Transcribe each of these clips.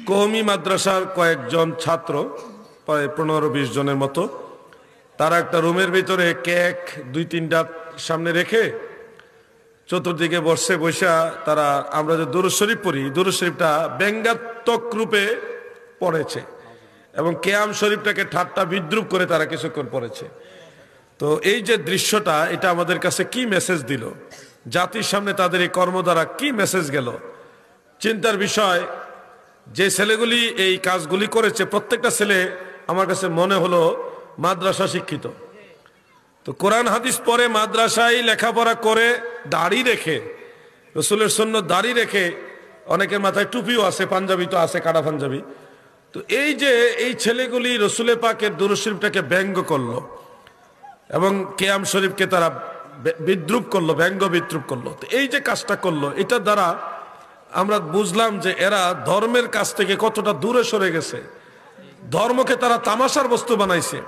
কওমি মাদ্রাসার কয়েকজন ছাত্র প্রায় 15-20 জনের মতো তারা একটা রুমের ভিতরে কেক 2-3টা সামনে রেখে চতুর্দিকে বসে বসা তারা আমরা যে দুরূদ শরীফ পড়ি দুরূদ শরীফটা ব্যঙ্গাত্মক রূপে পড়েছে এবং কিয়াম শরীফটাকে ঠাট্টা বিদ্রূপ করে তারা কিছুক্ষণ পড়েছে। তো এই যে দৃশ্যটা এটা আমাদের কাছে কি মেসেজ দিল, জাতির সামনে তাদের এই কর্ম দ্বারা কি মেসেজ গেল, চিন্তার বিষয়। যে ছেলেগুলি এই কাজগুলি করেছে প্রত্যেকটা ছেলে আমার কাছে মনে হলো মাদ্রাসা শিক্ষিত। তো কোরআন হাদিস পড়ে মাদ্রাসায় লেখাপড়া করে দাড়ি রেখে রাসূলের সুন্নাত দাড়ি রেখে, অনেকের মাথায় টুপিও আছে, পাঞ্জাবি তো আছে, কাটা পাঞ্জাবি। তো এই যে এই ছেলেগুলি রাসূলের পাকের দুরূদ শরীফটাকে ব্যঙ্গ করলো এবং কিয়াম শরীফকে তারা বিদ্রূপ করলো, ব্যঙ্গ বিদ্রূপ করলো। তো এই যে কাজটা করলো এটার দ্বারা আমরা বুঝলাম যে এরা ধর্মের কাছ থেকে কতটা দূরে সরে গেছে, ধর্মকে তারা তামাশার বস্তু বানাইছে।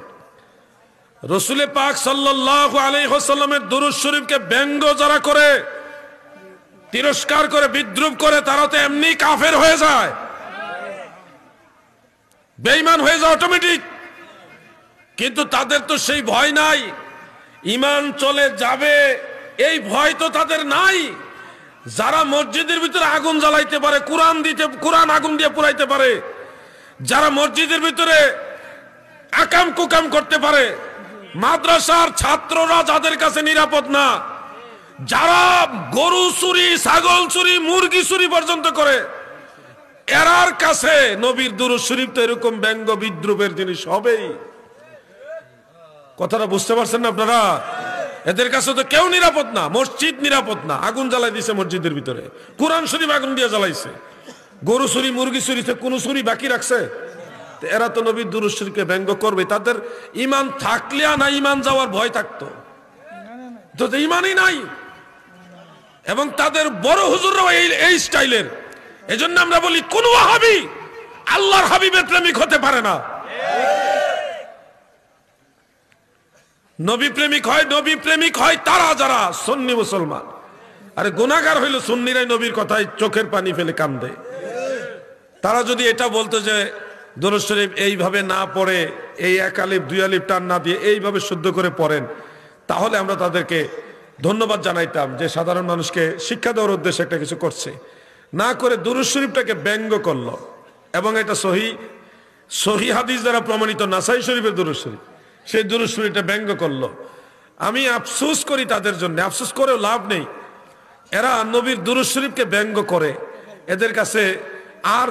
রাসূল পাক সাল্লাল্লাহু আলাইহি ওয়াসাল্লামের দুরূদ শরীফকে ব্যঙ্গ যারা করে, তিরস্কার করে, বিদ্রূপ করে, তারা তো এমনি কাফের হয়ে যায়, বেঈমান হয়ে যায় অটোমেটিক। কিন্তু তাদের তো সেই ভয় নাই, ঈমান চলে যাবে এই ভয় তো তাদের নাই। যারা মসজিদের ভিতরে আগুন জ্বালাইতে পারে, কোরআন আগুন দিয়ে পুরাইতে পারে, যারা মসজিদের ভিতরে আকাম কুকাম করতে পারে, মাদ্রাসার ছাত্ররা যাদের কাছে নিরাপদ না, যারা গরু চুরি, ছাগল চুরি, মুরগি চুরি পর্যন্ত করে, এরার কাছে নবীর দুরূদ শরীফ তো এরকম ব্যঙ্গ বিদ্রুপের জিনিস হবেই। কথাটা বুঝতে পারছেন না আপনারা? এদের কাছে তো কেউ নিরাপদ না, মসজিদ নিরাপদ না, আগুন জ্বালাই দিছে মসজিদের ভিতরে, কোরআন শরীফ আগুন দিয়ে জ্বালাইছে, গরু চুরি মুরগি চুরিতে কোন চুরি বাকি রাখছে? এরা তো নবীর দুরূদ শরীফকে ব্যঙ্গ করবে। তাদের ঈমান থাকলে না ঈমান যাওয়ার ভয় থাকতো, তো ঈমানই নাই। এবং তাদের বড় হুজুররাও এই স্টাইলের। এজন্য আমরা বলি কোন ওয়াহাবি আল্লাহর হাবিবের প্রেমিক হতে পারে না। নবী প্রেমিক হয় তারা যারা সুন্নি মুসলমান। আরে গুনাহগার হইল সুন্নিরাই নবীর কথায় চোখের পানি ফেলে কান্দে। তারা যদি এটা বলতো যে দুরূদ শরীফ এইভাবে না পড়ে, এই 1 আলিফ 2 আলিফ টান না দিয়ে এইভাবে শুদ্ধ করে পড়েন, তাহলে আমরা তাদেরকে ধন্যবাদ জানাইতাম যে সাধারণ মানুষকে শিক্ষা দেওয়ার উদ্দেশ্যে একটা কিছু করছে। না করে দুরূদ শরীফটাকে ব্যঙ্গ করলো এবং এটা সহি হাদিস দ্বারা প্রমাণিত নাসাই শরীফের দুরূদ শরীফ, সেই দুরূদ শরীফটা ব্যঙ্গ করলো। আমি আফসোস করি তাদের জন্য, আফসোস করেও লাভ নেই। এরা নবীর দুরূদ শরীফকে ব্যঙ্গ করে, এদের কাছে আর